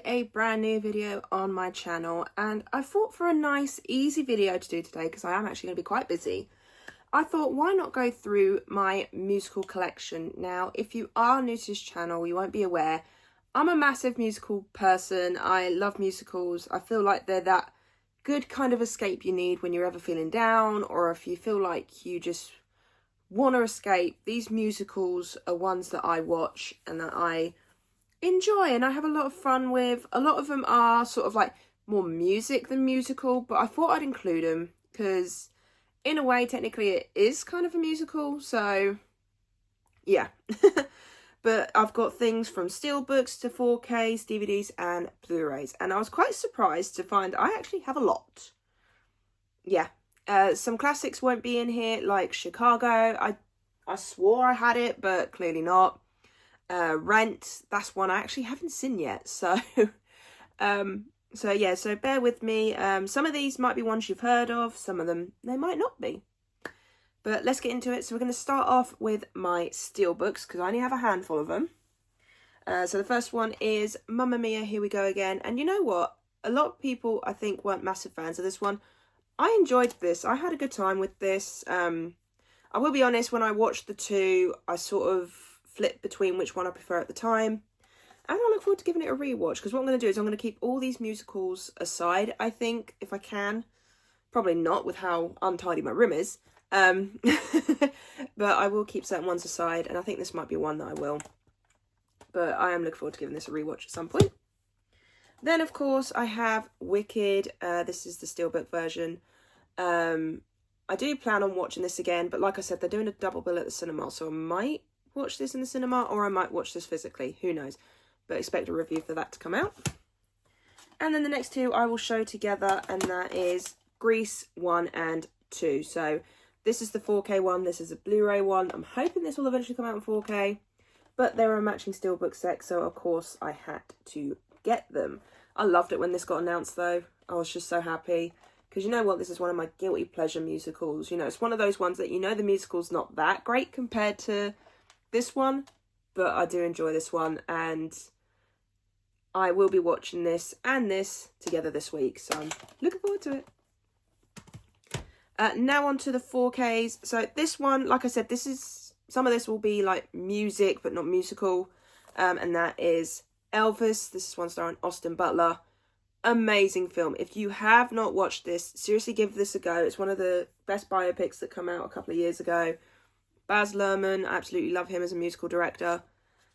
a brand new video on my channel, and I thought for a nice easy video to do today, because I am actually going to be quite busy, I thought why not go through my musical collection. Now if you are new to this channel, you won't be aware, I'm a massive musical person. I love musicals. I feel like they're that good kind of escape you need when you're ever feeling down, or if you feel like you just want to escape. These musicals are ones that I watch and that I enjoy and I have a lot of fun with. A lot of them are sort of like more music than musical, but I thought I'd include them because in a way technically it is kind of a musical, so yeah. But I've got things from steelbooks to 4Ks, DVDs and Blu-rays, and I was quite surprised to find I actually have a lot. Yeah, some classics won't be in here, like Chicago. I swore I had it, but clearly not. Rent, that's one I actually haven't seen yet, so so bear with me. Some of these might be ones you've heard of, some of them they might not be, but let's get into it. So we're going to start off with my steelbooks because I only have a handful of them. So the first one is Mamma Mia, Here We Go Again, and you know what, a lot of people I think weren't massive fans of this one. I enjoyed this. I had a good time with this. I will be honest, when I watched the two, I sort of flip between which one I prefer at the time, and I look forward to giving it a rewatch, because what I'm going to do is I'm going to keep all these musicals aside, I think, if I can. Probably not with how untidy my room is, but I will keep certain ones aside, and I think this might be one that I will, but I am looking forward to giving this a rewatch at some point. Then of course I have Wicked. This is the steelbook version. I do plan on watching this again, but like I said, they're doing a double bill at the cinema, so I might watch this in the cinema, or I might watch this physically, who knows, but expect a review for that to come out. And then the next two I will show together, and that is Grease 1 and 2. So this is the 4K one, this is a Blu-ray one. I'm hoping this will eventually come out in 4K, but they're a matching steelbook set, so of course I had to get them. I loved it when this got announced though. I was just so happy, because you know what, this is one of my guilty pleasure musicals. You know, it's one of those ones that you know the musical's not that great compared to this one, but I do enjoy this one, and I will be watching this and this together this week, so I'm looking forward to it. Now on to the 4Ks. So this one, like I said, this is, some of this will be like music but not musical, and that is Elvis. This is one starring Austin Butler. Amazing film. If you have not watched this, seriously give this a go. It's one of the best biopics that come out a couple of years ago. Baz Luhrmann, I absolutely love him as a musical director.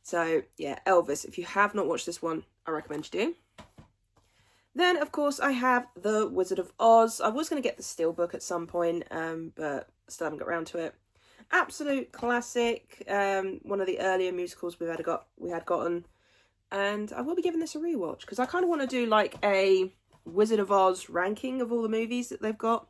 So yeah, Elvis, if you have not watched this one, I recommend you do. Then of course I have The Wizard of Oz. I was going to get the steelbook at some point, but still haven't got around to it. Absolute classic, one of the earlier musicals we had gotten, and I will be giving this a rewatch because I kind of want to do like a Wizard of Oz ranking of all the movies that they've got.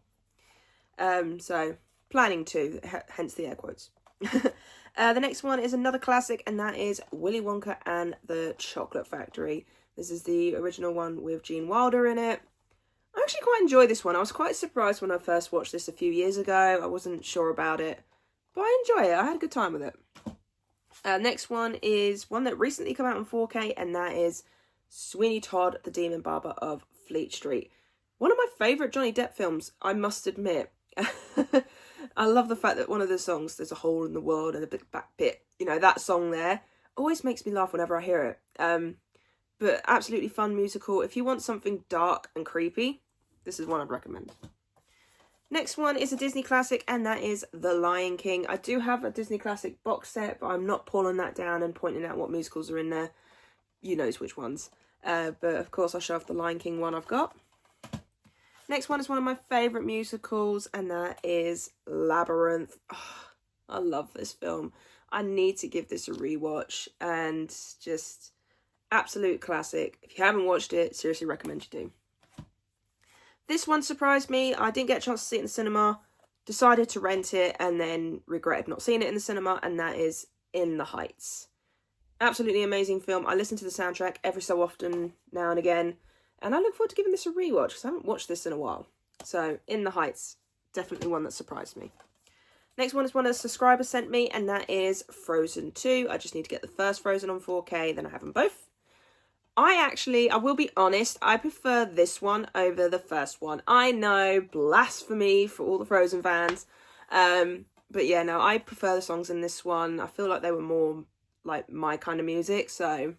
So planning to, hence the air quotes. The next one is another classic, and that is Willy Wonka and the Chocolate Factory. This is the original one with Gene Wilder in it. I actually quite enjoy this one. I was quite surprised when I first watched this a few years ago. I wasn't sure about it, but I enjoy it. I had a good time with it. Next one is one that recently came out in 4K, and that is Sweeney Todd, the Demon Barber of Fleet Street. One of my favourite Johnny Depp films, I must admit. I love the fact that one of the songs, There's a Hole in the World and a Big Back Pit, you know, that song there always makes me laugh whenever I hear it. But absolutely fun musical. If you want something dark and creepy, this is one I'd recommend. Next one is a Disney classic, and that is The Lion King. I do have a Disney classic box set, but I'm not pulling that down and pointing out what musicals are in there. You knows which ones. But of course I'll show off the Lion King one I've got. Next one is one of my favourite musicals, and that is Labyrinth. Oh, I love this film. I need to give this a rewatch, and just absolute classic. If you haven't watched it, seriously recommend you do. This one surprised me. I didn't get a chance to see it in the cinema, decided to rent it, and then regretted not seeing it in the cinema, and that is In the Heights. Absolutely amazing film. I listen to the soundtrack every so often, now and again, and I look forward to giving this a rewatch because I haven't watched this in a while. So, In the Heights, definitely one that surprised me. Next one is one a subscriber sent me, and that is Frozen 2. I just need to get the first Frozen on 4K, then I have them both. I will be honest, I prefer this one over the first one. I know, blasphemy for all the Frozen fans. But yeah, no, I prefer the songs in this one. I feel like they were more like my kind of music, so.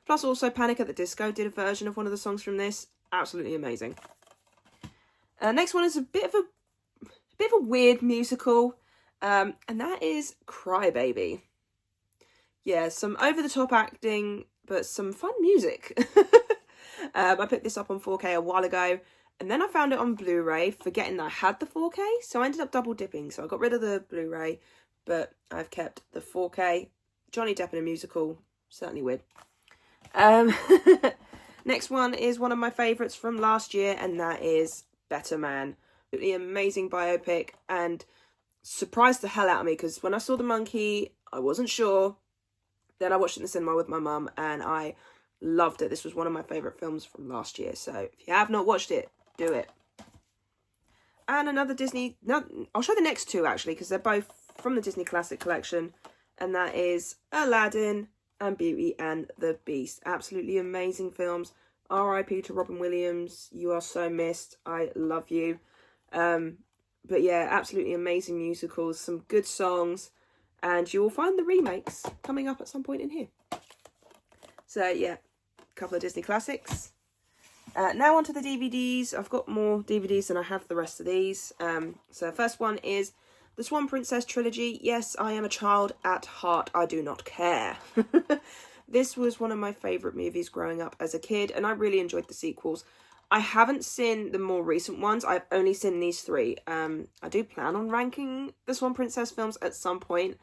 Plus also Panic at the Disco did a version of one of the songs from this. Absolutely amazing. Next one is a bit of a weird musical, and that is Cry Baby. Yeah, some over-the-top acting, but some fun music. I picked this up on 4K a while ago, and then I found it on Blu-ray, forgetting that I had the 4K, so I ended up double dipping. So I got rid of the Blu-ray, but I've kept the 4K. Johnny Depp in a musical, certainly weird. Next one is one of my favourites from last year, and that is Better Man. The amazing biopic, and surprised the hell out of me, because when I saw The Monkey, I wasn't sure. Then I watched it in the cinema with my mum, and I loved it. This was one of my favourite films from last year, so if you have not watched it, do it. And another Disney... No, I'll show the next two, actually, because they're both from the Disney Classic Collection, and that is Aladdin and Beauty and the Beast. Absolutely amazing films. R.I.P. to Robin Williams. You are so missed. I love you. But yeah, absolutely amazing musicals. Some good songs. And you will find the remakes coming up at some point in here. So yeah, a couple of Disney classics. Now onto the DVDs. I've got more DVDs than I have the rest of these. So first one is the Swan Princess trilogy. Yes, I am a child at heart. I do not care. This was one of my favourite movies growing up as a kid, and I really enjoyed the sequels. I haven't seen the more recent ones. I've only seen these three. I do plan on ranking the Swan Princess films at some point,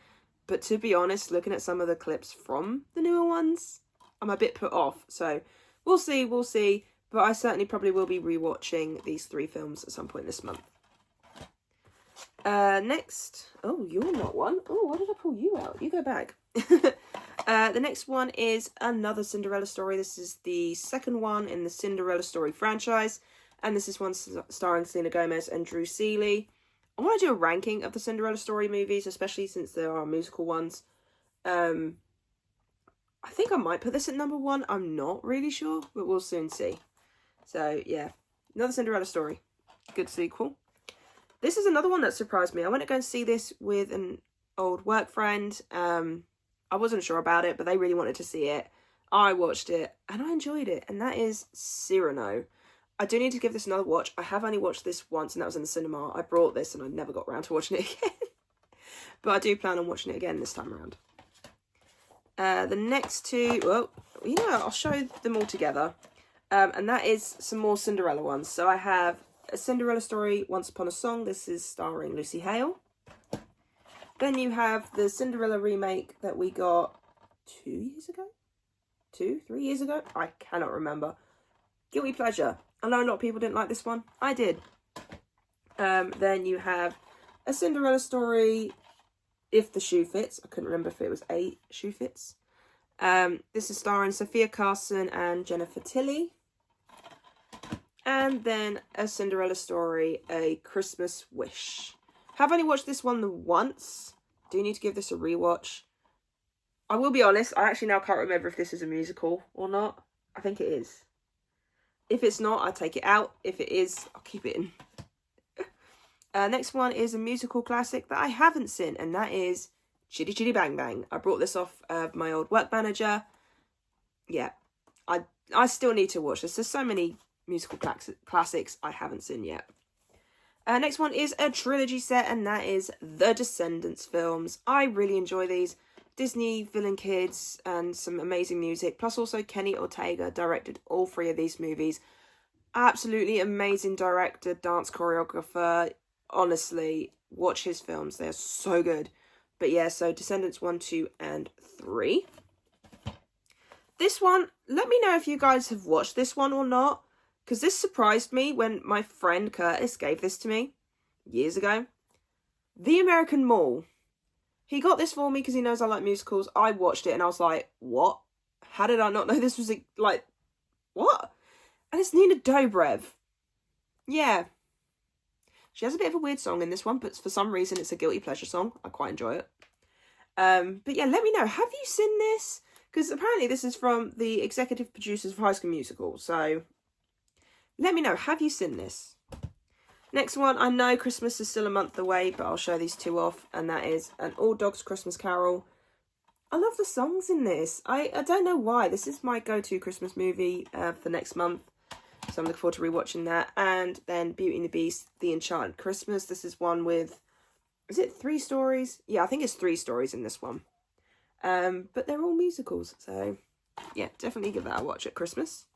but to be honest, looking at some of the clips from the newer ones, I'm a bit put off. So we'll see. But I certainly probably will be rewatching these three films at some point this month. Next. Oh, you're not one. Oh, why did I pull you out? You go back. The next one is another Cinderella story. This is the second one in the Cinderella story franchise. And this is one starring Selena Gomez and Drew Seeley. I want to do a ranking of the Cinderella story movies, especially since there are musical ones. I think I might put this at number 1. I'm not really sure, but we'll soon see. So, yeah. Another Cinderella story. Good sequel. This is another one that surprised me. I went to go and see this with an old work friend. I wasn't sure about it, but they really wanted to see it. I watched it, and I enjoyed it, and that is Cyrano. I do need to give this another watch. I have only watched this once, and that was in the cinema. I brought this, and I never got around to watching it again. But I do plan on watching it again this time around. The next two, well, you know, I'll show them all together. And that is some more Cinderella ones. So I have A Cinderella Story, Once Upon a Song. This is starring Lucy Hale. Then you have the Cinderella remake that we got 2 years ago? 3 years ago? I cannot remember. Guilty Pleasure. I know a lot of people didn't like this one. I did. Then you have A Cinderella Story, If the Shoe Fits. I couldn't remember if it was A Shoe Fits. This is starring Sophia Carson and Jennifer Tilly. And then A Cinderella Story, A Christmas Wish. Have only watched this one once. Do need to give this a rewatch. I will be honest, I actually now can't remember if this is a musical or not. I think it is. If it's not, I take it out. If it is, I'll keep it in. Next one is a musical classic that I haven't seen, and that is Chitty Chitty Bang Bang. I brought this off my old work manager. Yeah, I still need to watch this. There's so many musical classics I haven't seen yet. Next one is a trilogy set, and that is the Descendants films. I really enjoy these. Disney Villain Kids and some amazing music. Plus also Kenny Ortega directed all 3 of these movies. Absolutely amazing director, dance choreographer. Honestly, watch his films. They're so good. But yeah, so Descendants 1, 2, and 3. This one, let me know if you guys have watched this one or not. Because this surprised me when my friend Curtis gave this to me years ago. The American Mall. He got this for me because he knows I like musicals. I watched it and I was like, what? How did I not know this was like, what? And it's Nina Dobrev. Yeah. She has a bit of a weird song in this one, but for some reason it's a guilty pleasure song. I quite enjoy it. But yeah, let me know. Have you seen this? Because apparently this is from the executive producers of High School Musical. So let me know, have you seen this? Next one, I know Christmas is still a month away, but I'll show these two off. And that is An All Dogs Christmas Carol. I love the songs in this. I don't know why. This is my go-to Christmas movie for next month. So I'm looking forward to rewatching that. And then Beauty and the Beast, The Enchanted Christmas. This is one with, is it 3 stories? Yeah, I think it's 3 stories in this one. But they're all musicals. So yeah, definitely give that a watch at Christmas.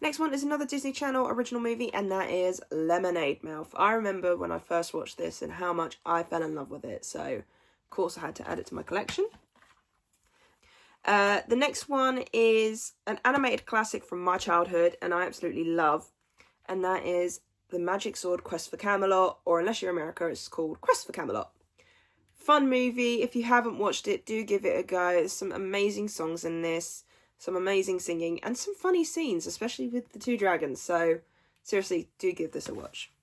Next one is another Disney Channel original movie, and that is Lemonade Mouth. I remember when I first watched this and how much I fell in love with it. So of course I had to add it to my collection. The next one is an animated classic from my childhood and I absolutely love, and that is The Magic Sword Quest for Camelot, or unless you're America, it's called Quest for Camelot. Fun movie. If you haven't watched it, do give it a go. There's some amazing songs in this, some amazing singing, and some funny scenes, especially with the 2 dragons. So seriously, do give this a watch.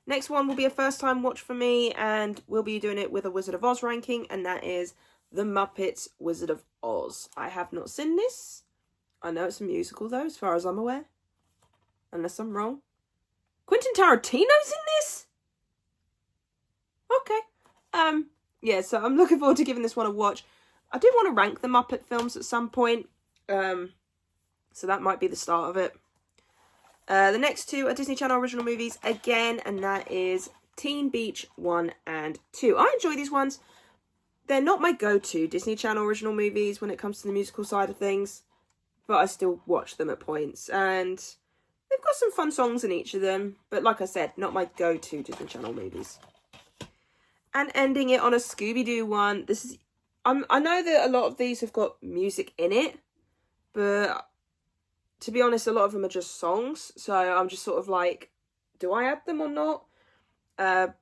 Next one will be a first time watch for me, and we'll be doing it with a Wizard of Oz ranking, and that is The Muppets Wizard of Oz. I have not seen this. I know it's a musical though, as far as I'm aware. Unless I'm wrong. Quentin Tarantino's in this? Okay. Yeah, so I'm looking forward to giving this one a watch. I do want to rank the Muppet films at some point. So that might be the start of it. The next 2 are Disney Channel original movies again, and that is Teen Beach 1 and 2. I enjoy these ones. They're not my go-to Disney Channel original movies when it comes to the musical side of things, but I still watch them at points, and they've got some fun songs in each of them, but like I said, not my go-to Disney Channel movies. And ending it on a Scooby-Doo one. This is, I know that a lot of these have got music in it, but to be honest, a lot of them are just songs, so I'm just sort of like, do I add them or not?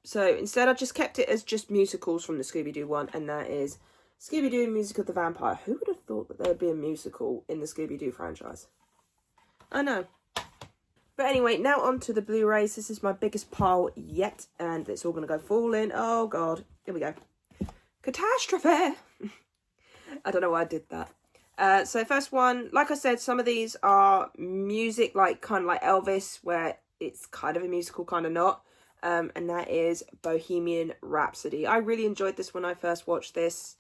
So instead I just kept it as just musicals from the Scooby-Doo one, and that is Scooby-Doo Music of the Vampire. Who would have thought that there would be a musical in the Scooby-Doo franchise? I know. But anyway, now on to the Blu-rays. This is my biggest pile yet, and it's all going to go falling. Oh god, here we go. Catastrophe! I don't know why I did that. So first one, like I said, some of these are music, like kind of like Elvis, where it's kind of a musical, kind of not. And that is Bohemian Rhapsody. I really enjoyed this when I first watched this.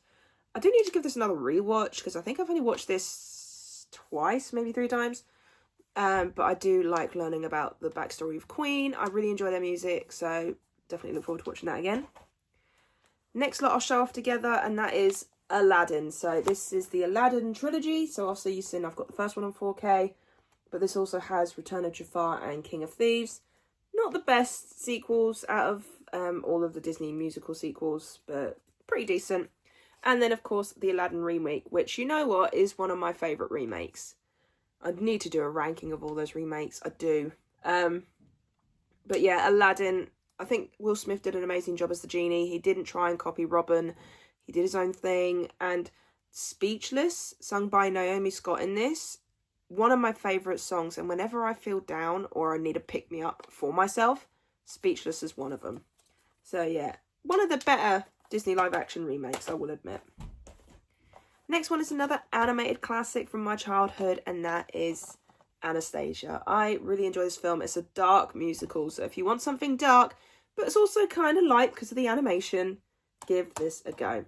I do need to give this another rewatch, because I think I've only watched this twice, maybe 3 times. But I do like learning about the backstory of Queen. I really enjoy their music, so definitely look forward to watching that again. Next lot I'll show off together, and that is Aladdin. So this is the Aladdin trilogy. So obviously you've seen I've got the first one on 4K, but this also has Return of Jafar and King of Thieves. Not the best sequels out of all of the Disney musical sequels, but pretty decent. And then, of course, the Aladdin remake, which, you know what, is one of my favourite remakes. I need to do a ranking of all those remakes. I do. But yeah, Aladdin, I think Will Smith did an amazing job as the genie. He didn't try and copy Robin. He did his own thing. And Speechless, sung by Naomi Scott in this, one of my favourite songs, and whenever I feel down or I need a pick-me-up for myself, Speechless is one of them. So yeah, one of the better Disney live-action remakes, I will admit. Next one is another animated classic from my childhood, and that is Anastasia. I really enjoy this film. It's a dark musical, so if you want something dark, but it's also kind of light because of the animation, give this a go.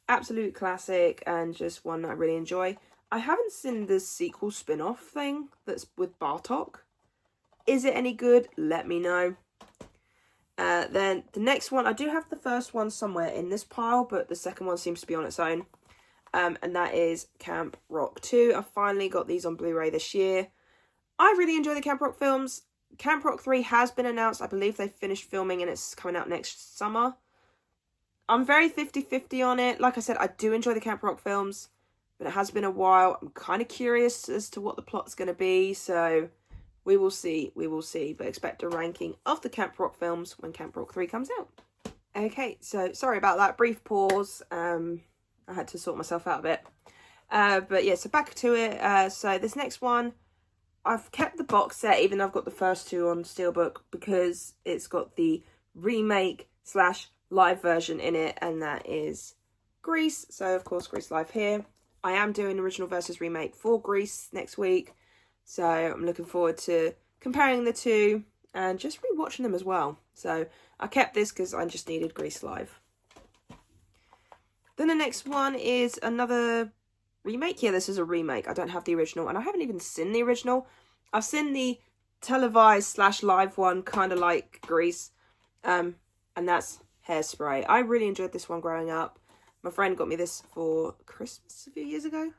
Absolute classic, and just one that I really enjoy. I haven't seen the sequel spin-off thing that's with Bartok. Is it any good? Let me know. Then the next one, I do have the first one somewhere in this pile, but the second one seems to be on its own. And that is Camp Rock 2. I finally got these on Blu-ray this year. I really enjoy the Camp Rock films. Camp Rock 3 has been announced. I believe they finished filming and it's coming out next summer. I'm very 50-50 on it. Like I said, I do enjoy the Camp Rock films, but it has been a while. I'm kind of curious as to what the plot's going to be, so we will see. We will see. But expect a ranking of the Camp Rock films when Camp Rock 3 comes out. Okay, so sorry about that. Brief pause. I had to sort myself out a bit. But yeah, so back to it. So this next one, I've kept the box set, even though I've got the first 2 on Steelbook, because it's got the remake / live version in it, and that is Grease. So of course, Grease Live here. I am doing original versus remake for Grease next week. So I'm looking forward to comparing the two and just rewatching them as well. So I kept this because I just needed Grease live. Then the next one is another remake. Yeah, this is a remake. I don't have the original, and I haven't even seen the original. I've seen the televised / live one, kind of like Grease, and that's Hairspray. I really enjoyed this one growing up. My friend got me this for Christmas a few years ago.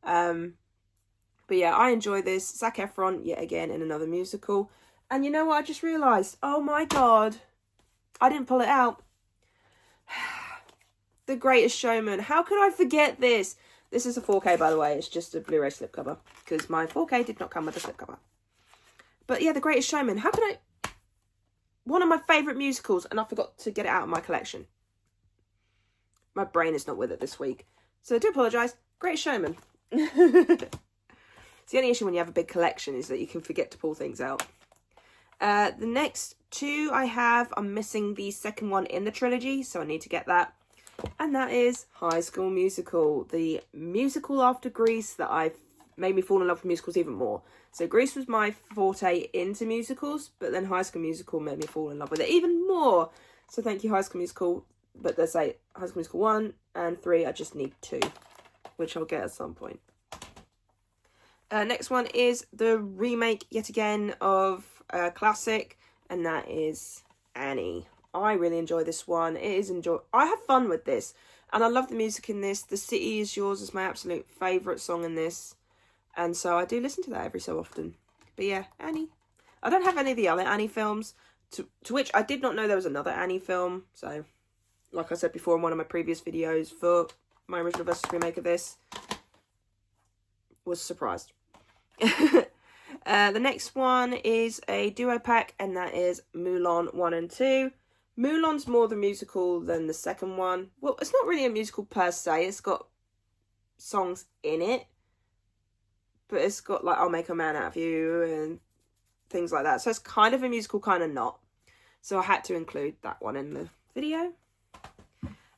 But yeah, I enjoy this. Zac Efron, yet again, in another musical. And you know what I just realised? Oh my god. I didn't pull it out. The Greatest Showman. How could I forget this? This is a 4K, by the way. It's just a Blu-ray slipcover. Because my 4K did not come with a slipcover. But yeah, The Greatest Showman. How could I... One of my favourite musicals, and I forgot to get it out of my collection. My brain is not with it this week. So I do apologise. Greatest Showman. It's the only issue when you have a big collection is that you can forget to pull things out. The next two I have, I'm missing the second one in the trilogy, so I need to get that. And that is High School Musical, the musical after Grease that made me fall in love with musicals even more. So Grease was my forte into musicals, but then High School Musical made me fall in love with it even more. So thank you, High School Musical. But let's say High School Musical 1 and 3, I just need 2, which I'll get at some point. Next one is the remake, yet again, of a classic, and that is Annie. I really enjoy this one. I have fun with this, and I love the music in this. The City Is Yours is my absolute favourite song in this, and so I do listen to that every so often. But yeah, Annie. I don't have any of the other Annie films, to which I did not know there was another Annie film, so like I said before in one of my previous videos for my original versus remake of this, was surprised. The next one is a duo pack, and that is Mulan 1 and 2. Mulan's more the musical than the second one. Well, it's not really a musical per se. It's got songs in it, but it's got like I'll Make a Man Out of You and things like that. So it's kind of a musical, kind of not. So I had to include that one in the video.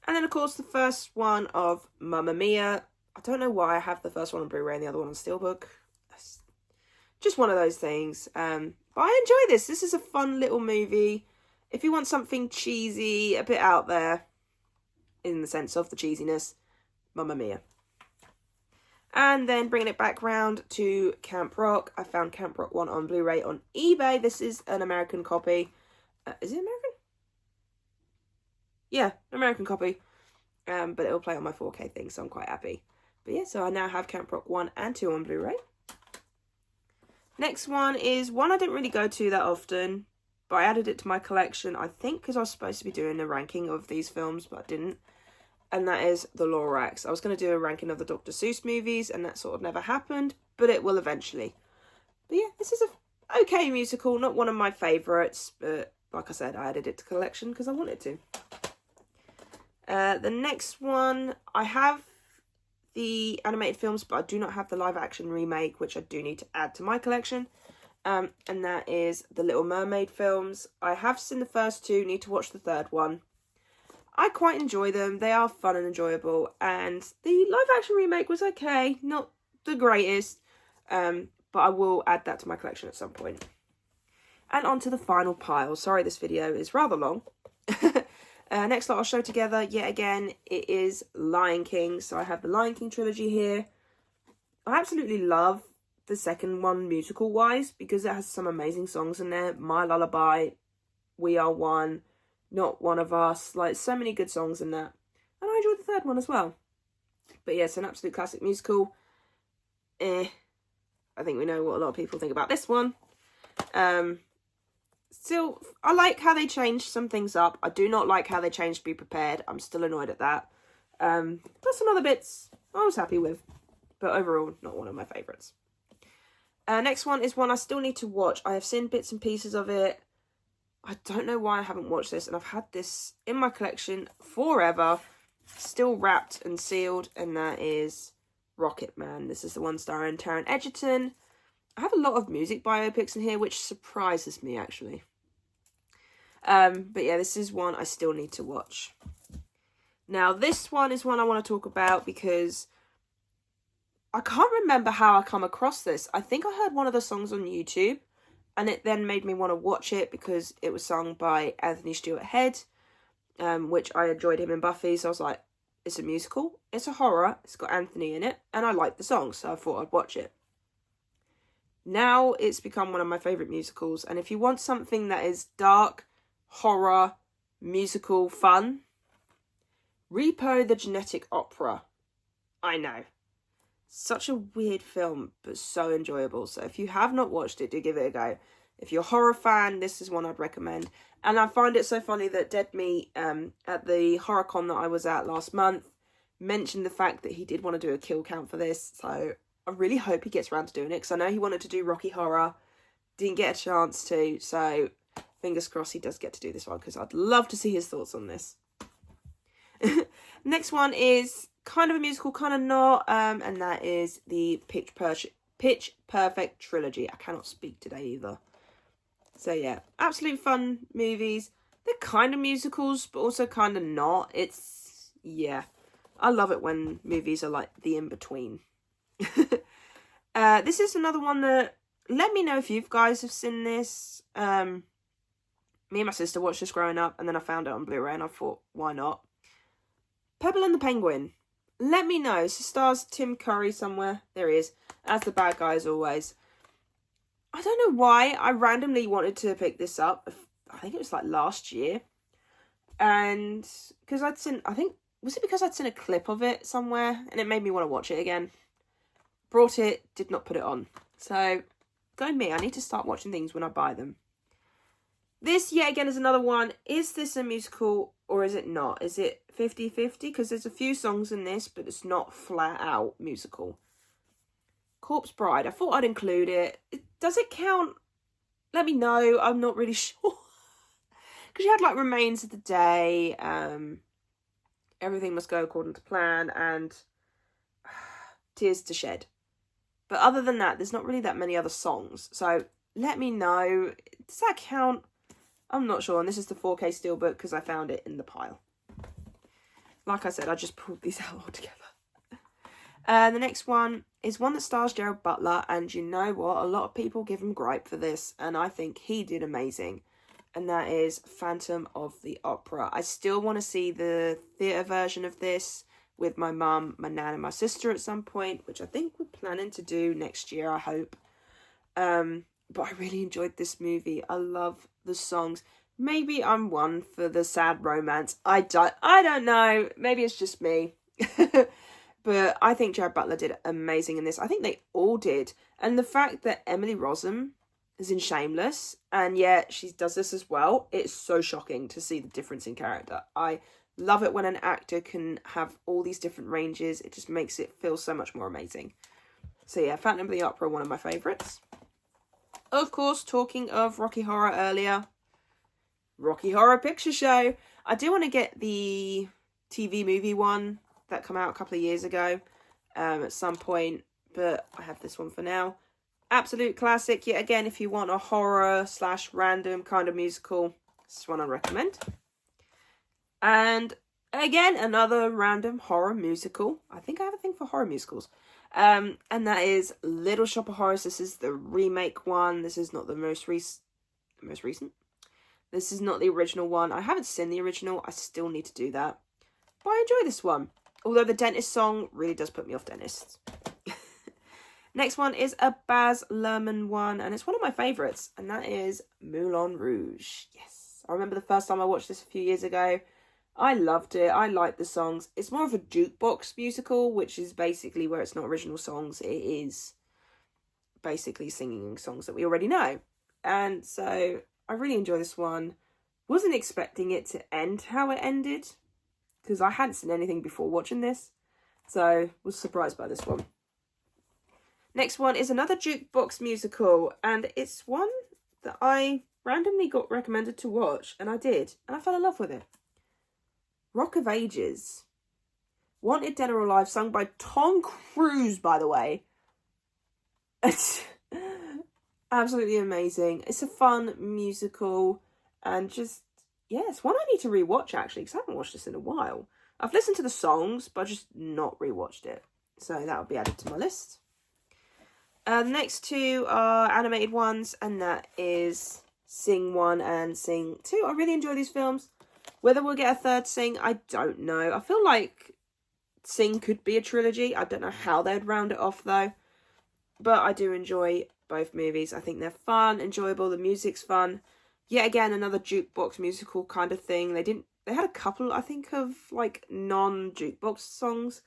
And then, of course, the first one of Mamma Mia. I don't know why I have the first one on Blu-ray and the other one on Steelbook. That's just one of those things. But I enjoy this. This is a fun little movie. If you want something cheesy, a bit out there, in the sense of the cheesiness, Mamma Mia. And then bringing it back round to Camp Rock. I found Camp Rock 1 on Blu-ray on eBay. This is an American copy. Is it American? Yeah, American copy. But it'll play on my 4K thing, so I'm quite happy. But yeah, so I now have Camp Rock 1 and 2 on Blu-ray. Next one is one I didn't really go to that often, but I added it to my collection, I think because I was supposed to be doing a ranking of these films, but I didn't. And that is The Lorax. I was going to do a ranking of the Dr. Seuss movies, and that sort of never happened, but it will eventually. But yeah, this is a okay musical, not one of my favourites, but like I said, I added it to collection because I wanted to. The next one, I have the animated films, but I do not have the live action remake, which I do need to add to my collection. And that is the Little Mermaid films. I have seen the first two, need to watch the third one. I quite enjoy them. They are fun and enjoyable. And the live action remake was okay, not the greatest. But I will add that to my collection at some point. And on to the final pile. Sorry, this video is rather long. Next lot I'll show together, yet again, it is Lion King. So I have the Lion King trilogy here. I absolutely love the second one musical-wise because it has some amazing songs in there. My Lullaby, We Are One, Not One of Us. Like, so many good songs in that. And I enjoyed the third one as well. But yeah, it's an absolute classic musical. I think we know what a lot of people think about this one. Still, I like how they changed some things up. I do not like how they changed Be Prepared. I'm still annoyed at that. But some other bits I was happy with. But overall, not one of my favourites. Next one is one I still need to watch. I have seen bits and pieces of it. I don't know why I haven't watched this. And I've had this in my collection forever. Still wrapped and sealed. And that is Rocket Man. This is the one starring Taron Egerton. I have a lot of music biopics in here, which surprises me, actually. But yeah, this is one I still need to watch. Now, this one is one I want to talk about because I can't remember how I come across this. I think I heard one of the songs on YouTube, and it then made me want to watch it because it was sung by Anthony Stewart Head, which I enjoyed him in Buffy, so I was like, it's a musical, it's a horror, it's got Anthony in it, and I like the song, so I thought I'd watch it. Now it's become one of my favourite musicals, and if you want something that is dark, horror, musical, fun, Repo the Genetic Opera. I know. Such a weird film, but so enjoyable. So if you have not watched it, do give it a go. If you're a horror fan, this is one I'd recommend. And I find it so funny that Dead Meat, at the HorrorCon that I was at last month, mentioned the fact that he did want to do a kill count for this. So I really hope he gets around to doing it, because I know he wanted to do Rocky Horror. Didn't get a chance to, so fingers crossed he does get to do this one, because I'd love to see his thoughts on this. Next one is kind of a musical, kind of not, and that is the Pitch Perfect trilogy. I cannot speak today either. So yeah, absolute fun movies. They're kind of musicals, but also kind of not. It's, yeah, I love it when movies are like the in-between. This is another one that, let me know if you guys have seen this. Me and my sister watched this growing up, and then I found it on Blu-ray, and I thought, why not? Pebble and the Penguin. Let me know. So stars Tim Curry somewhere. There he is. As the bad guy as always. I don't know why I randomly wanted to pick this up. I think it was like last year. And because I'd seen, was it because I'd seen a clip of it somewhere and it made me want to watch it again? Brought it, did not put it on. So, go me. I need to start watching things when I buy them. This, yet again, is another one. Is this a musical or is it not? Is it 50-50? Because there's a few songs in this, but it's not flat out musical. Corpse Bride. I thought I'd include it. Does it count? Let me know. I'm not really sure. Because you had like Remains of the Day. Everything Must Go According to Plan. And Tears to Shed. But other than that, there's not really that many other songs. So let me know. Does that count? I'm not sure. And this is the 4K Steelbook because I found it in the pile. Like I said, I just pulled these out all together. The next one is one that stars Gerald Butler. And you know what? A lot of people give him gripe for this. And I think he did amazing. And that is Phantom of the Opera. I still want to see the theatre version of this with my mum, my nan and my sister at some point, which I think we're planning to do next year, I hope. But I really enjoyed this movie. I love the songs. Maybe I'm one for the sad romance. I don't know. Maybe it's just me. But I think Gerard Butler did amazing in this. I think they all did. And the fact that Emily Rossum is in Shameless, and yet she does this as well, it's so shocking to see the difference in character. I love it when an actor can have all these different ranges. It just makes it feel so much more amazing. So yeah, Phantom of the Opera, one of my favourites. Of course, talking of Rocky Horror earlier, Rocky Horror Picture Show. I do want to get the TV movie one that came out a couple of years ago at some point, but I have this one for now. Absolute classic. Yet again, if you want a horror / random kind of musical, this is one I recommend. And again, another random horror musical. I think I have a thing for horror musicals. And that is Little Shop of Horrors. This is the remake one. This is not the most recent. This is not the original one. I haven't seen the original. I still need to do that. But I enjoy this one. Although the dentist song really does put me off dentists. Next one is a Baz Luhrmann one. And it's one of my favourites. And that is Moulin Rouge. Yes. I remember the first time I watched this a few years ago. I loved it. I liked the songs. It's more of a jukebox musical, which is basically where it's not original songs. It is basically singing songs that we already know. And so I really enjoy this one. Wasn't expecting it to end how it ended, because I hadn't seen anything before watching this. So was surprised by this one. Next one is another jukebox musical. And it's one that I randomly got recommended to watch. And I did. And I fell in love with it. Rock of Ages. Wanted Dead or Alive, sung by Tom Cruise, by the way. It's absolutely amazing. It's a fun musical. And just, yeah, it's one I need to rewatch, actually, because I haven't watched this in a while. I've listened to the songs, but I've just not rewatched it. So that'll be added to my list. The next two are animated ones, and that is Sing 1 and Sing 2. I really enjoy these films. Whether we'll get a third Sing, I don't know. I feel like Sing could be a trilogy. I don't know how they'd round it off though. But I do enjoy both movies. I think they're fun, enjoyable, the music's fun. Yet again, another jukebox musical kind of thing. They had a couple, I think, of like non-jukebox songs.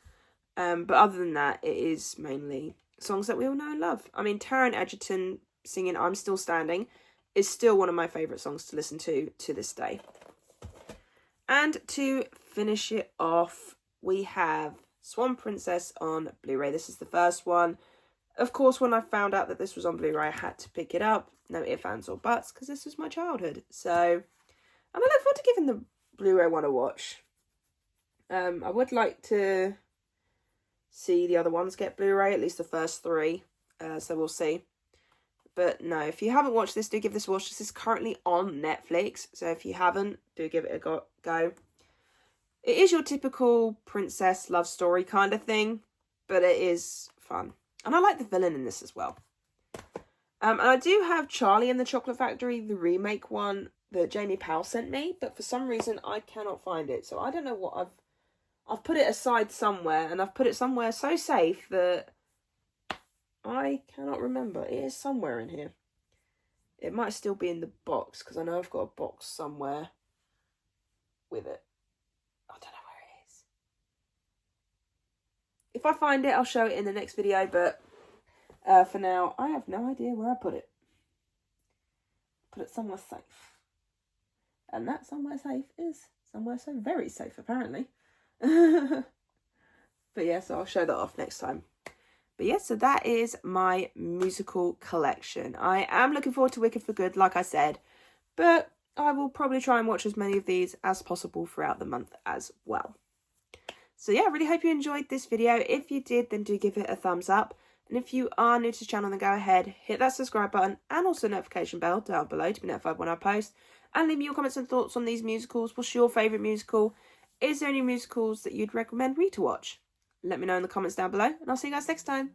But other than that, it is mainly songs that we all know and love. I mean, Taron Egerton singing I'm Still Standing is still one of my favourite songs to listen to this day. And to finish it off, we have Swan Princess on Blu-ray. This is the first one. Of course, when I found out that this was on Blu-ray, I had to pick it up. No ifs, ands or buts, because this was my childhood. So, and I look forward to giving the Blu-ray one a watch. I would like to see the other ones get Blu-ray, at least the first three. So we'll see. But no, if you haven't watched this, do give this a watch. This is currently on Netflix. So if you haven't, do give it a go. It is your typical princess love story kind of thing, but it is fun. And I like the villain in this as well. And I do have Charlie and the Chocolate Factory, the remake one that Jamie Powell sent me, but for some reason I cannot find it. So I don't know what I've put it aside somewhere, and I've put it somewhere so safe that I cannot remember. It is somewhere in here. It might still be in the box, because I know I've got a box somewhere with it. I don't know where it is. If I find it, I'll show it in the next video, but for now, I have no idea where I put it. Put it somewhere safe. And that somewhere safe is somewhere so very safe, apparently. But yeah, so I'll show that off next time. But yeah, so that is my musical collection. I am looking forward to Wicked for Good, like I said, but I will probably try and watch as many of these as possible throughout the month as well. So yeah, I really hope you enjoyed this video. If you did, then do give it a thumbs up. And if you are new to the channel, then go ahead, hit that subscribe button and also notification bell down below to be notified when I post. And leave me your comments and thoughts on these musicals. What's your favourite musical? Is there any musicals that you'd recommend me to watch? Let me know in the comments down below, and I'll see you guys next time.